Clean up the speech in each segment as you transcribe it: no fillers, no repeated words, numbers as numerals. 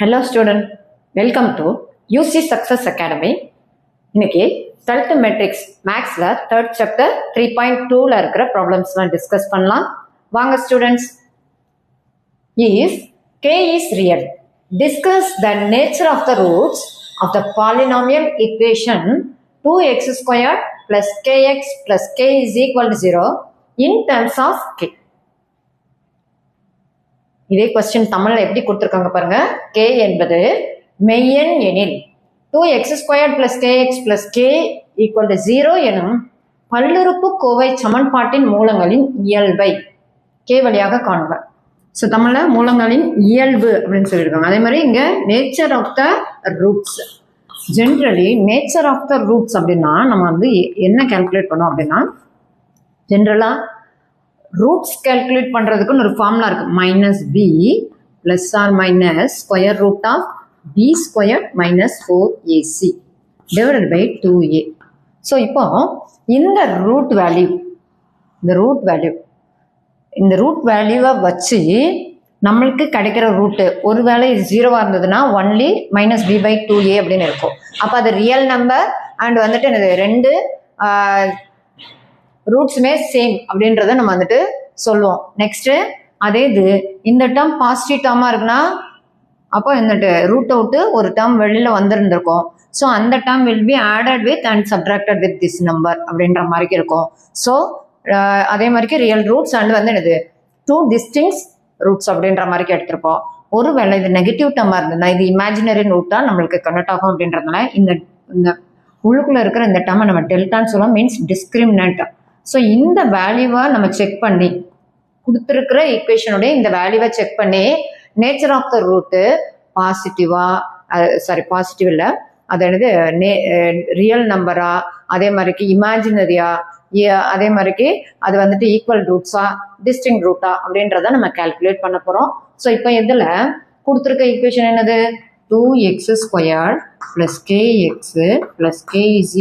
Hello student, welcome to UC Success Academy. இன்னைக்கு 12th Matrix Maxல 3rd chapter 3.2ல இருக்கிற ப்ராப்ளம்ஸ்லாம் discuss பண்ணலாம். வாங்க students. If K is real, discuss the nature of the roots of the polynomial equation 2x squared plus kx plus k is equal to 0 in terms of K. இதே question தமிழ்ல எப்படி கொடுத்திருக்காங்க பாருங்க. k என்பது மெய்யெண் எனில் 2x² + kx + k = 0 எனும் பல்லுறுப்புக்கோவை சமன்பாட்டின் மூலங்களின் இயல்பை k வழியாக காண்க. ஸோ தமிழ்ல மூலங்களின் இயல்பு அப்படின்னு சொல்லியிருக்காங்க. அதே மாதிரி இங்க nature of the roots. Generally nature of the roots அப்படின்னா நம்ம வந்து என்ன கால்குலேட் பண்ணோம் அப்படின்னா, ஜென்ரலா ரூட்ஸ் கால்குலேட் பண்றதுக்குன்னு ஒரு ஃபார்முலா இருக்கு. -b ± square root of b² - 4ac divided by 2a. So இப்போ இந்த ரூட் வேல்யூவை வச்சு நம்மளுக்கு கிடைக்கிற ரூட்டு ஒருவேளை இது 0வா இருந்ததுன்னா ஒன்லி -b/2a அப்படின்னு இருக்கும். அப்போ அது ரியல் நம்பர் அண்ட் வந்துட்டு என்னது ரெண்டு ரூட்ஸுமே சேம் அப்படின்றத நம்ம வந்துட்டு சொல்லுவோம். நெக்ஸ்ட்டு அதே இது இந்த டேர்ம் பாசிட்டிவ் டேர்மாக இருக்குன்னா அப்போ இந்த ரூட்டை விட்டு ஒரு டேர்ம் வெளியில் வந்திருந்திருக்கும். ஸோ அந்த term will B added with and subtracted with this number அப்படின்ற மாதிரி இருக்கும். ஸோ அதே மாதிரிக்கு ரியல் ரூட்ஸ் அண்ட் வந்து என்னது 2 டிஸ்டிங்ஸ் ரூட்ஸ் அப்படின்ற மாதிரி எடுத்திருப்போம். ஒருவேளை இது நெகட்டிவ் டேர்மாக இருந்ததுன்னா இது இமேஜினரி ரூட்டாக நம்மளுக்கு கனெக்ட் ஆகும் அப்படின்றதுனால இந்த உள்ளுக்குள்ளே இருக்கிற இந்த டேர்மை நம்ம டெல்டான்னு சொல்லுவோம், மீன்ஸ் டிஸ்கிரிமினன்ட். ஸோ இந்த வேல்யூவை நம்ம செக் பண்ணி கொடுத்துருக்கிற ஈக்குவேஷனுடைய இந்த வேல்யூவை செக் பண்ணி nature of the root positive இல்லை, அது என்னது ரியல் நம்பரா, அதே மாதிரிக்கு இமேஜினரியா, அதே மாதிரிக்கு அது வந்துட்டு ஈக்குவல் ரூட்ஸா டிஸ்டிங் ரூட்டா அப்படின்றத நம்ம கால்குலேட் பண்ண போகிறோம். ஸோ இப்போ இதில் கொடுத்துருக்க ஈக்குவேஷன் என்னது 2x² + kx + k =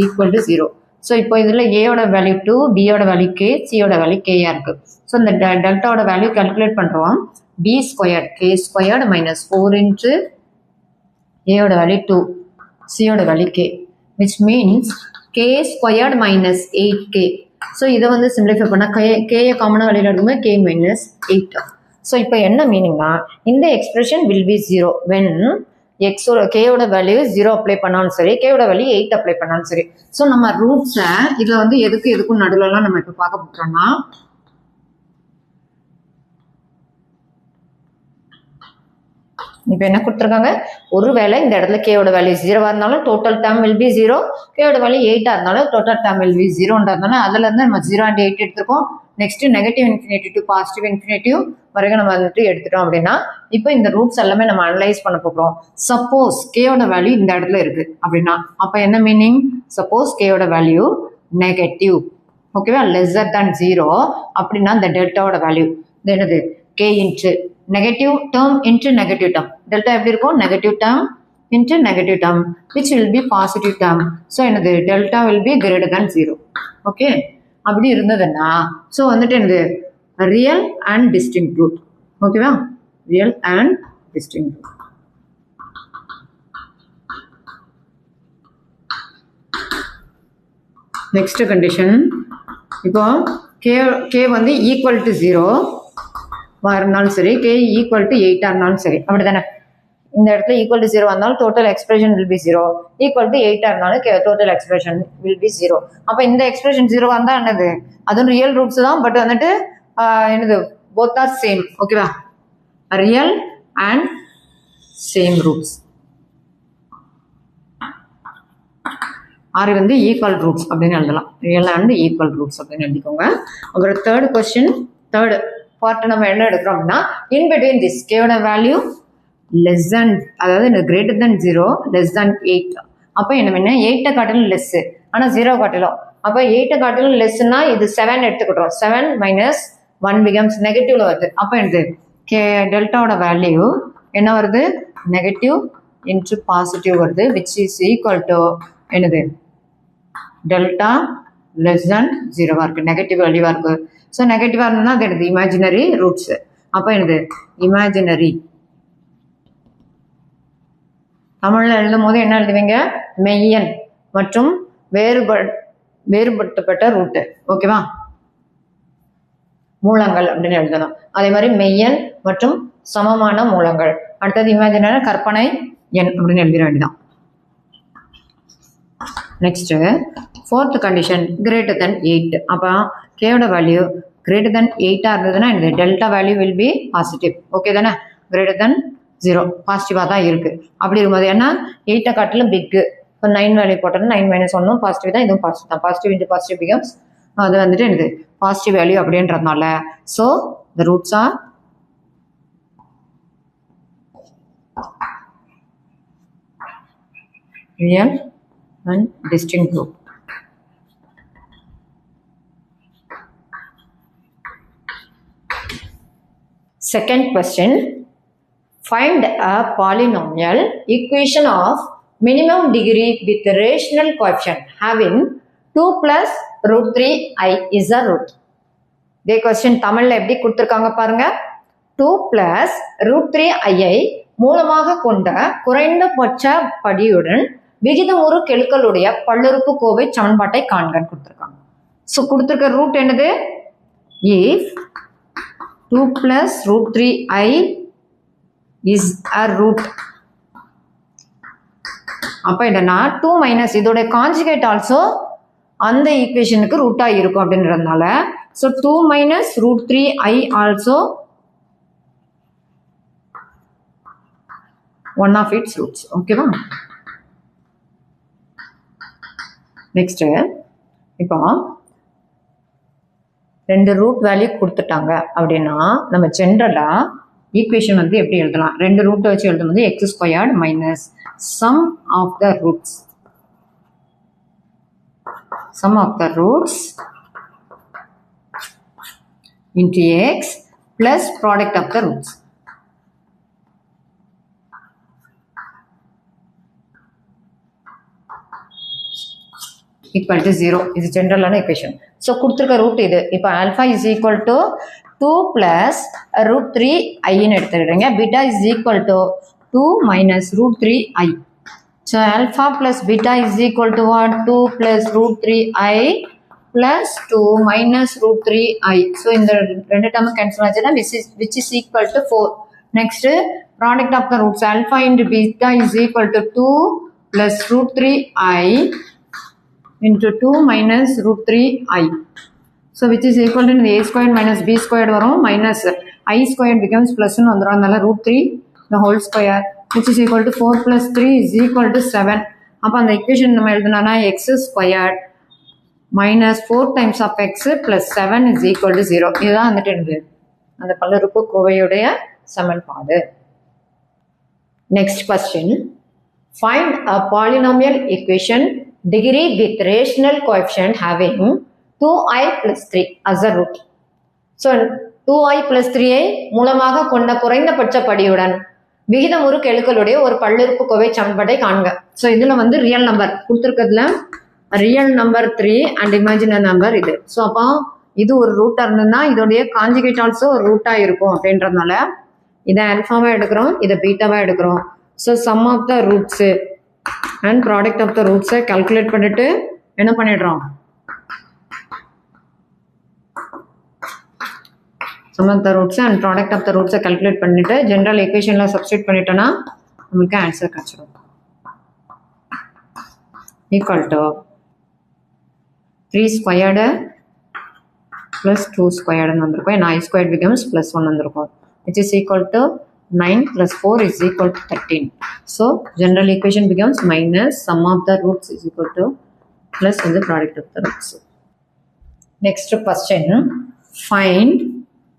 0. ஸோ இப்போ இதில் ஏயோட வேல்யூ 2, பியோட வேல்யூ k, சியோட வேல்யூ கேயா இருக்கு. ஸோ இந்த டெல்டாவோட வேல்யூ கால்குலேட் பண்ணுறோம். b² k² - 4 ஏயோட வேல்யூ 2, சியோட value k, which means k² - 8k. So இதை வந்து சிம்பிளிஃபை பண்ணால் கேயை காமனாக வேல்யூவில் இருக்கும்போது k - 8. ஸோ இப்போ என்ன மீனிங்னா இந்த எக்ஸ்பிரஷன் வில் பி 0 வென் கேயோட வேல்யூ 0 அப்ளை பண்ணாலும் சரி, கேயோட வேல்யூ 8 அப்ளை பண்ணாலும் சரி. ஸோ நம்ம ரூட்ஸை இதில் வந்து எதுக்கும் நடுவில்லாம் நம்ம இப்போ பார்க்க போகிறோம்னா, இப்போ என்ன கொடுத்துருக்காங்க, ஒருவேளை இந்த இடத்துல கேயோட வேல்யூ 0வா இருந்தாலும் டோட்டல் டேர்ம் வில் பி 0, கேயோட வேல்யூ 8ஆ இருந்தாலும் டோட்டல் டேர்ம் வில் பி 0ன்றதுனால அதுல இருந்து நம்ம 0 and 8 எடுத்திருக்கோம். Next negative infinity to positive infinitive வரைக்கும் நம்ம வந்துட்டு எடுத்துட்டோம் அப்படின்னா இப்போ இந்த ரூட்ஸ் எல்லாமே நம்ம அனலைஸ் பண்ண போகிறோம். சப்போஸ் கேயோட வேல்யூ இந்த இடத்துல இருக்கு அப்படின்னா அப்போ என்ன மீனிங், சப்போஸ் கேயோட வேல்யூ நெகட்டிவ், ஓகேவா, லெஸ்ஸர் தேன் 0 அப்படின்னா இந்த டெல்டாவோட வேல்யூ என்னது K into negative term into negative term. Delta எப்படி இருக்கும், negative term into negative term which will be positive term. So என்னது delta will be greater than 0. Okay, அப்படி இருந்ததுன்னா ஸோ வந்துட்டு என்னது ரியல் அண்ட் டிஸ்டிங் ரூட். ஓகேவா, real and distinct root. Next condition, இப்போ K வந்து ஈக்குவல் டு 0 இருந்தாலும் சரி, கே ஈக்குவல் டு 8 இருந்தாலும் சரி, அப்படி தானே. இந்த இடத்துல ஈக்குவல் டு 0 இருந்தாலும் total expression will be 0, equal to 8 இருந்தாலும் டோட்டல் எக்ஸ்பிரஷன் வில் பி 0. அப்போ இந்த எக்ஸ்பிரஷன் 0 இருந்தால் என்னது அதுவும் ரியல் ரூட்ஸ் தான், பட் வந்துட்டு என்னது போத் ஆர் சேம். ஓகேவா, real and same roots R வந்து ஈக்குவல் ரூட்ஸ் அப்படின்னு எழுதலாம். ரியல் அண்ட் ஈக்குவல் ரூட்ஸ் அப்படின்னு எழுதிக்கோங்க. அப்புறம் தேர்ட் கொஸ்டின், தேர்ட் பார்ட் நம்ம என்ன எடுக்கிறோம் அப்படின்னா, இன் பிட்வீன் திஸ் கேயோட வேல்யூ லெஸ் தேன், அதாவது கிரேட்டர் தேன் 0 லெஸ் தேன் 8. அப்போ என்ன பண்ண 8 காட்டிலும் லெஸ் ஆனால் 0 காட்டிலும், அப்போ 8 காட்டிலும் லெஸ்ன்னா இது 7 எடுத்துக்கிட்டோம். 7 - 1 பிகம்ஸ் நெகட்டிவ்ல வருது. அப்போ என்னது டெல்டாவோட வேல்யூ என்ன வருது, நெகட்டிவ் இன்ட்டு பாசிட்டிவ் வருது, விச் இஸ் ஈக்குவல் டு என்னது டெல்டா லெஸ் தேன் 0வா இருக்கு, நெகட்டிவ் வேல்யூவா இருக்கு. ஸோ நெகட்டிவாக இருந்ததுன்னா அது என்னது இமேஜினரி ரூட்ஸ். அப்போ என்னது இமேஜினரி தமிழில் எழுதும் போது என்ன எழுதுவீங்க? மெய்யன் மற்றும் வேறுபடுத்தப்பட்ட ரூட்டு, ஓகேவா, மூலங்கள் அப்படின்னு எழுதணும். அதே மாதிரி மெய்யன் மற்றும் சமமான மூலங்கள். அடுத்தது இமேஜினரி கற்பனை எண் அப்படின்னு எழுதிட வேண்டியதான். Next fourth condition greater than 8. அப்போ கேவோட வேல்யூ greater than 8 இருந்ததுன்னா இந்த delta value will be positive, okay தானே? greater than 0 பாசிட்டிவாக தான் இருக்குது. அப்படி இருக்கும்போது ஏன்னா 8 காட்டிலும் பிக்கு. இப்போ 9 வேல்யூ போட்டோம்னா 9 - 1 பாசிட்டிவ் தான், இதுவும் பாசிட்டிவ் தான். பாசிட்டிவ் இன்ட்டு பாசிட்டிவ் பிகம்ஸ் அது வந்துட்டு எனக்கு பாசிட்டிவ் வேல்யூ அப்படின்றதுனால so the roots are real and distinct group. Second question, find a polynomial equation of minimum degree with rational coefficient having 2 plus root 3i is a root. இதே question தமிழ்ல எப்படி கொடுத்திருக்காங்க பாருங்க. 2 plus root 3i மூலமாக கொண்ட குறைந்தபட்ச படியுடன் விகிதமுறு கெழுக்களுடைய பல்லுறுப்புக்கோவை சமன்பாட்டை காண்கன்னு கொடுத்துருக்காங்க. ஸோ கொடுத்துருக்க ரூட் என்னது? If 2 plus root 3i is a root. அப்போ என்னன்னா 2 minus இதோட கான்ஜுகேட் ஆல்சோ அந்த ஈக்குவேஷனுக்கு ரூட்டாக இருக்கும் அப்படின்றதுனால so 2 minus root 3i also one of its roots, ஓகேவா? நெக்ஸ்ட் இப்போ 2 ரூட் வேல்யூ கொடுத்துட்டாங்க அப்படின்னா நம்ம ஜென்ரலாக ஈக்குவேஷன் வந்து எப்படி எழுதலாம்? 2 ரூட்டை வச்சு எழுதும்போது x² minus sum of the roots into x plus product of the roots. equal to 0. இது ஜென்ரலான equation. ஸோ கொடுத்துருக்க ரூட் இது. இப்போ alpha is equal to 2 plus root 3iன்னு எடுத்துக்கிடுங்க. Beta is equal to 2 minus root 3i. So alpha plus beta is equal to what? 2 plus root 3i plus 2 minus root 3i. So இந்த ரெண்டு டேர்மும் cancel ஆச்சுன்னா which is equal to 4. Next product of the roots alpha into beta is equal to 2 plus root 3i into 2 minus root 3i. So which is equal to a squared minus b squared varum minus I squared becomes plus nu vandrum adala root 3 the whole square which is equal to 4 plus 3 is equal to 7. அப்ப அந்த equation நம்ம எழுதுனா x squared minus 4 times of x plus 7 is equal to 0. இதுதான் வந்துட்டு அந்த பல்லுறுப்புக்கோவையுடைய சமன்பாடு. Next question, find a polynomial equation degree with rational coefficient having 2i plus 3 as a root. So 2i plus 3ஐ மூலமாக கொண்ட குறைந்தபட்ச படியுடன் விகிதமுறு கெழுக்களுடைய ஒரு பல்லுறுப்புக்கோவை சமன்பாட்டை காண்க. ஸோ இதில் வந்து ரியல் நம்பர் கொடுத்துருக்கிறதுல real number 3 and imaginary number இது. ஸோ அப்போ இது ஒரு ரூட்டாக இருந்ததுன்னா இதோடைய கான்ஜுகேட் ஆல்சோ ஒரு ரூட்டாக இருக்கும் அப்படின்றதுனால இதை ஆல்ஃபாவாக எடுக்கிறோம், இதை பீட்டாவாக எடுக்கிறோம். So sum of the roots and product of the ரூட்ஸை கால்குலேட் பண்ணிட்டு என்ன பண்ணிடுறோம்? Sum of the roots and product of the ரூட்ஸை கால்குலேட் பண்ணிட்டு ஜென்ரல் ஈக்குவேஷனில் சப்ஸ்டியூட் பண்ணிட்டோன்னா நமக்கு ஆன்சர் கிடச்சிடும். ஈக்குவல் டு 3 ஸ்கொயர்டு ப்ளஸ் 2 ஸ்கொயர்டுன்னு வந்திருக்கும். ஏன்னா I ஸ்கொயர்ட் பிகம்ஸ் ப்ளஸ் 1 வந்திருக்கும். Which is equal to 9 plus 4 is equal to 13. So general equation becomes minus sum of the roots is equal to plus in the product of the roots. Next question, find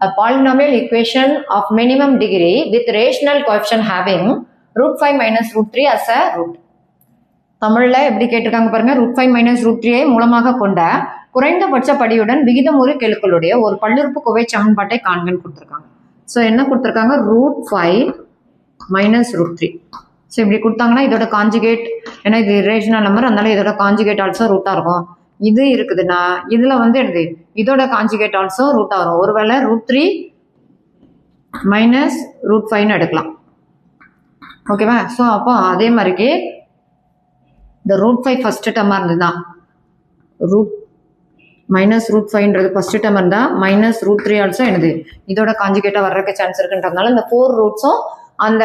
a polynomial equation of minimum degree with rational coefficient having root 5 minus root 3 as a root. தமிழ்ல எப்படி கேட்டிருக்காங்க பாருங்க. root 5 minus root 3ஐ மூலமாக கொண்ட குறைந்தபட்ச படியுடன் விகிதமுறு கெழுக்களுடைய ஒரு பல்லுறுப்புக்கோவை சமன்பாட்டை காண்கன்னு கொடுத்துருக்காங்க. ஸோ என்ன கொடுத்துருக்காங்க? root 5 minus root 3. ஸோ இப்படி கொடுத்தாங்கன்னா இதோட கான்ஜுகேட், ஏன்னா இது ரேஷனல் நம்பர் அதனால இதோட கான்ஜுகேட் ஆல்சோ ரூட்டாக இருக்கும். இது இருக்குதுன்னா இதில் வந்து எடுது இதோட கான்ஜுகேட் ஆல்சோ ரூட்டாக வரும். ஒருவேளை root 3 minus root 5ன்னு எடுக்கலாம். ஓகேவா? ஸோ அப்போ அதே மாதிரிக்கு இந்த √5 ஃபர்ஸ்ட் டேர்மாக இருந்ததுன்னா மைனஸ் √5ன்றது ஃபர்ஸ்ட் டேர்ம் இருந்தால் மைனஸ் √3 ஆல்சோ என்னது இதோட காஞ்சுகேட்டாக வர்றதுக்கு சான்ஸ் இருக்குன்றதுனால இந்த 4 ரூட்ஸும் அந்த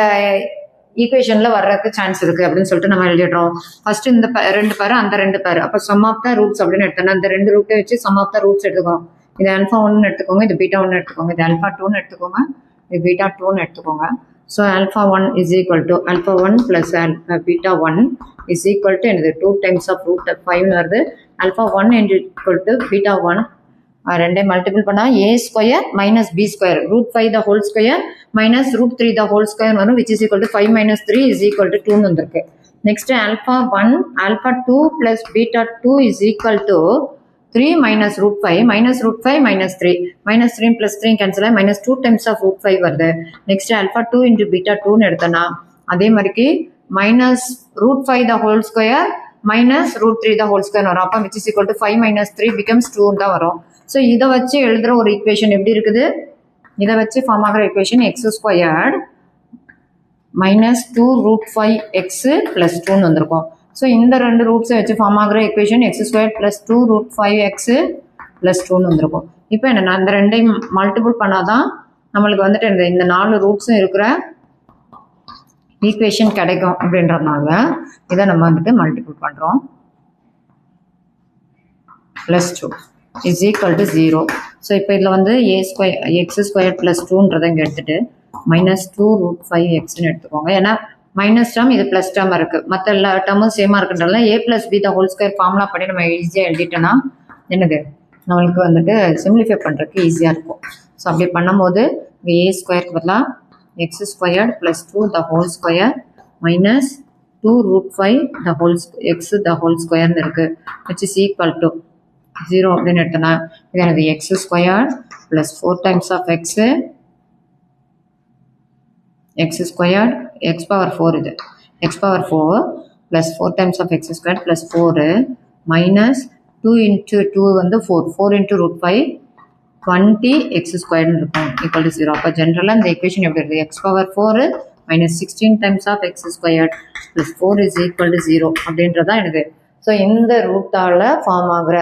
ஈக்குவேஷனில் வர்றதுக்கு சான்ஸ் இருக்குது அப்படின்னு சொல்லிட்டு நம்ம எழுதிடுறோம். ஃபர்ஸ்ட் இந்த 2 பேர் அந்த 2 பேர் அப்போ சம் ஆஃப் த ரூட்ஸ் அப்படின்னு எடுத்தோம்னா இந்த 2 ரூட்டை வச்சு சம் ஆஃப் த ரூட்ஸ் எடுத்துக்கோம். இது α1 எடுத்துக்கோங்க, இது β1 எடுத்துக்கோங்க, இது α2 எடுத்துக்கோங்க, இது β2 எடுத்துக்கோங்க. So α1 is equal to α1 plus β1 is equal to என்னது 2 times of √5 வருது. α1 equal to β1 ரெண்டே மல்டிபிள் பண்ணால் a square minus b square √5 the whole square minus √3 the whole square வரும், which is equal to 5 minus 3 is equal to 2 வந்திருக்கு. Next α1 α2 plus β2 is equal to 3 minus √5 minus √5 minus 3 minus 3 plus 3 cancel ஆகி minus 2 times of √5 வருது. Next α2 into β2 எடுத்தோன்னா அதே மாதிரிக்கு minus √5 the whole square minus √3 the whole square வரும். அப்போ which is equal to 5 minus 3 becomes 2 தான் வரும். ஸோ இதை வச்சு எழுதுகிற ஒரு ஈக்குவேஷன் எப்படி இருக்குது? இதை வச்சு ஃபார்ம் ஆகிற equation x squared minus 2√5x plus 2ன்னு வந்திருக்கும். ஸோ இந்த 2 ரூட்ஸை வச்சு ஃபார்ம் ஆகிற equation x square plus 2√5x plus 2ன்னு வந்திருக்கும். இப்போ என்ன அந்த ரெண்டையும் மல்டிபிள் பண்ணாதான் நம்மளுக்கு வந்துட்டு இந்த 4 ரூட்ஸும் இருக்கிற ஈக்குவேஷன் கிடைக்கும். அப்படின்றதுனால இதை நம்ம வந்துட்டு மல்டிபிள் பண்ணுறோம். Plus 2 is equal to 0. So இப்போ இதில் வந்து எக்ஸ் ஸ்கொயர் ப்ளஸ் 2ன்றதை இங்கே எடுத்துகிட்டு மைனஸ் 2√5xன்னு எடுத்துக்கோங்க. ஏன்னா மைனஸ் டேர்ம் இது ப்ளஸ் டேர்ம் இருக்குது, மற்ற எல்லா டேர்மும் சேமாக இருக்குன்றதுனால a + b the whole square formula பண்ணி நம்ம ஈஸியாக எழுதிட்டோன்னா என்னது நம்மளுக்கு வந்துட்டு சிம்பிளிஃபை பண்ணுறதுக்கு ஈஸியாக இருக்கும். ஸோ அப்படி பண்ணும்போது இங்கே a ஸ்கொயருக்கு பதிலாக X square plus 2 the whole square minus 2√5 the whole x the whole ஸ்கொயர்னு இருக்குது, which is equal to 0 அப்படின்னு எடுத்தோன்னா இது எனது X square plus 4 times of x square X power 4 இது X power 4 plus 4 times of x square plus 4 minus 2 into 2 வந்து 4 into √5 20 X ஸ்கொயர்னு இருக்கும் ஈக்குவல் டு 0. அப்போ ஜென்ரலாக இந்த ஈக்குவேஷன் எப்படி இருக்குது? X power 4 minus 16 times of x square plus 4 is equal to 0 அப்படின்றதான் எனக்கு. ஸோ இந்த ரூட்டால் ஃபார்ம் ஆகிற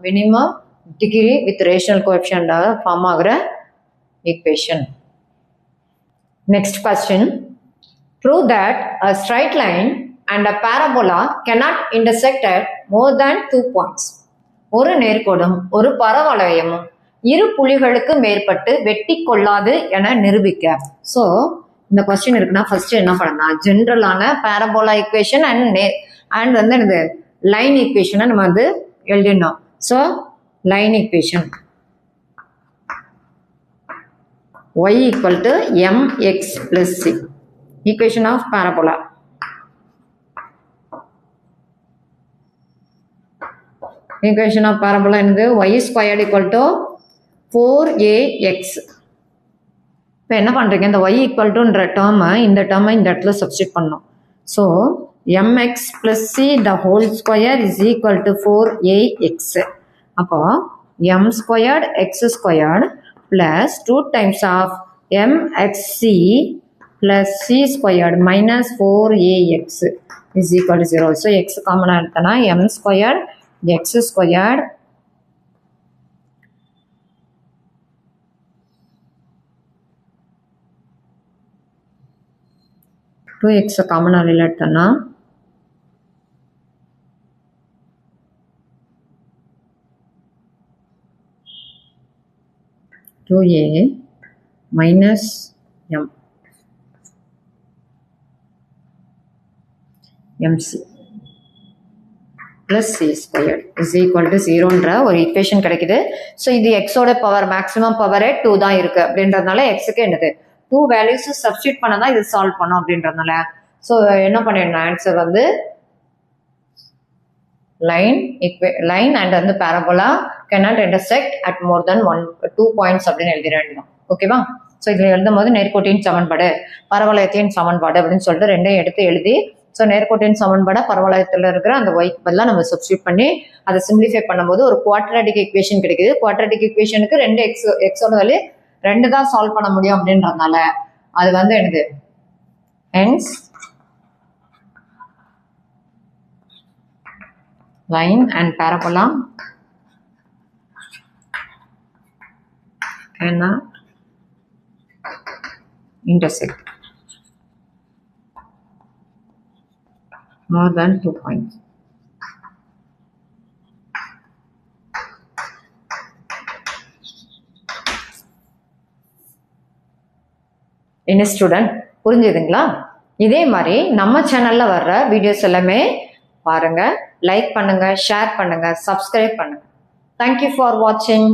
மினிமம் டிகிரி வித் ரேஷனல் கோஎஃபிஷியன்டாக ஃபார்ம் ஆகிற equation. Next question, prove that a straight line and a parabola cannot intersect at more than 2 points. ஒரு நேர்கோடும் ஒரு பரவளையமும் இரு புள்ளிகளுக்கு மேற்பட்டு வெட்டி கொள்ளாது என நிரூபிக்க. ஸோ இந்த கொஸ்டின் இருக்குன்னா ஃபர்ஸ்ட் என்ன பண்ணலாம், ஜென்ரலான பேரபோலா ஈக்குவேஷன் அண்ட் வந்து எனக்கு லைன் ஈக்குவேஷனை நம்ம வந்து எழுதிடணும். So line equation y equal to mx plus c, equation of parabola. Equation of parabola என்னது y squared equal to 4ax. இப்போ என்ன பண்ணுறீங்க, இந்த y equal toன்ற டேர்மை இந்த இடத்துல சப்ஸ்டிட் பண்ணணும். So mx plus c the whole square is equal to 4ax. அப்போ m squared x squared plus 2 times of mxc plus c squared minus 4ax is equal to 0. So x common எடுத்தனா m squared x squared two x common ஆளில் எடுத்தோன்னா two A minus M MC plus C square is equal to 0ன்ற ஒரு ஈக்குவேஷன் கிடைக்குது. So இது எக்ஸோட power maximum பவரே 2 தான் இருக்குது அப்படின்றதுனால எக்ஸுக்கு என்னது 2 வேல்யூஸ் சப்ஸ்டியூட் பண்ண தான் இது சால்வ் பண்ணோம் அப்படின்றதுனால. ஸோ என்ன பண்ணிடணும், ஆன்சர் வந்து லைன் அண்ட் வந்து parabola cannot intersect at more than 2 points அப்படின்னு எழுதிட வேண்டியதான். ஓகேவா? ஸோ இதில் எழுதும் போது நேர்கோட்டின் சமன்பாடு பரவளையத்தின் சமன்பாடு அப்படின்னு சொல்லிட்டு ரெண்டையும் எடுத்து எழுதி, ஸோ நேர்கோட்டின் சமன்பாடு பரவளையத்தில் இருக்கிற அந்த ஒய்க்கு பதிலாக நம்ம சப்ஸ்டியூட் பண்ணி அதை சிம்பிளிஃபை பண்ணும்போது ஒரு குவாட்ராட்டிக் ஈக்குவேஷன் கிடைக்குது. குவாட்ராட்டிக் ஈக்குவேஷனுக்கு 2 எக்ஸோட வேல்யூ 2 தான் சால்வ் பண்ண முடியும் அப்படின்றதுனால அது வந்து எனக்கு ends line and parabola cannot intersect more than 2 points. என்ன ஸ்டூடெண்ட் புரிஞ்சுதுங்களா? இதே மாதிரி நம்ம சேனல்ல வர்ற வீடியோஸ் எல்லாமே பாருங்க, லைக் பண்ணுங்க, ஷேர் பண்ணுங்க, சப்ஸ்கிரைப் பண்ணுங்க. தேங்க்யூ ஃபார் வாட்சிங்.